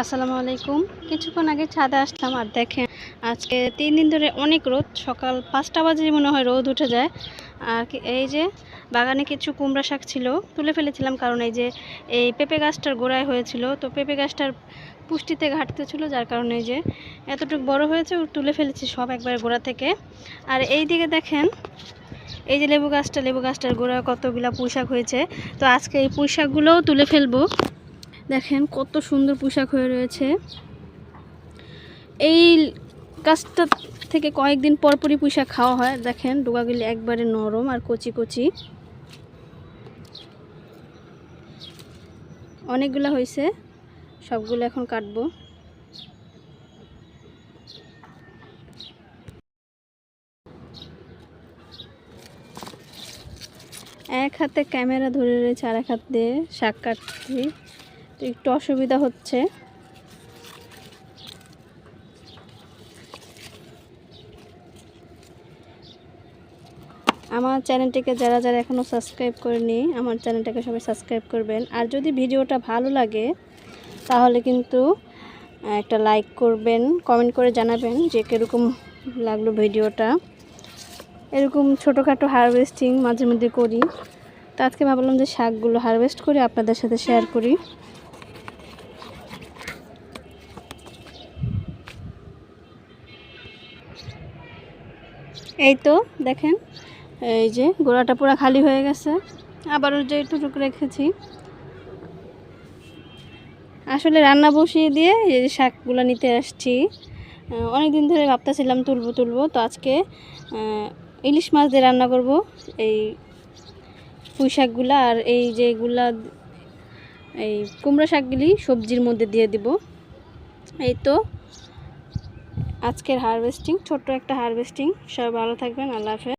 আসসালামু আলাইকুম। কিছুক্ষণ আগে ছাদে আসলাম আর দেখেন আজকে 3 দিন ধরে অনেক রোদ। সকাল 5টা বাজে মনে হয় রোদ উঠে যায়। আর এই যে বাগানে কিছু কুমড়া শাক ছিল, তুলে ফেলেছিলাম কারণ এই পেঁপে গাছটার গোড়ায় হয়েছিল। তো পেঁপে গাছটার পুষ্টিতে ঘাটতি ছিল, যার কারণে এই যে এতটুকু বড় হয়েছে তুলে ফেলেছি সব একবার গোড়া থেকে। আর এই দিকে দেখেন এই যে লেবু গাছটার গোড়ায় কতগুলা পুঁইশাক হয়েছে। তো আজকে এই পুঁইশাকগুলোও তুলে ফেলবো। দেখেন কত সুন্দর পোশাক হয়ে রয়েছে। এই গাছটা থেকে কয়েকদিন পরপরই পুঁইশাক খাওয়া হয়। দেখেন ডোকাগুলি একবারে নরম আর কচি কচি, অনেকগুলো হয়েছে, সবগুলো এখন কাটবো। এক হাতে ক্যামেরা ধরে রয়েছে আর এক হাত দিয়ে শাক কাটছি, তো একটু অসুবিধা হচ্ছে। আমার চ্যানেলটিকে যারা যারা এখনও সাবস্ক্রাইব করেনি, আমার চ্যানেলটাকে সবাই সাবস্ক্রাইব করবেন। আর যদি ভিডিওটা ভালো লাগে তাহলে কিন্তু একটা লাইক করবেন, কমেন্ট করে জানাবেন যে কীরকম লাগলো ভিডিওটা। এরকম ছোটোখাটো হারভেস্টিং মাঝে মধ্যে করি, তো আজকে ভাবলাম যে শাকগুলো হারভেস্ট করে আপনাদের সাথে শেয়ার করি। এই তো দেখেন এই যে গোড়াটা পুরো খালি হয়ে গেছে, আবারও যে একটু রেখেছি। আসলে রান্না বসিয়ে দিয়ে এই যে শাকগুলো নিতে আসছি। অনেক দিন ধরে ভাবতেছিলাম তুলবো, তো আজকে ইলিশ মাছ দিয়ে রান্না করব এই পুঁই শাকগুলা। আর এই যেগুলা এই কুমড়ো শাকগুলি সবজির মধ্যে দিয়ে দিব। এই তো আজকের হারভেস্টিং, ছোট্ট একটা হারভেস্টিং। সবাই ভালো থাকবেন, আল্লাহ হাফেজ।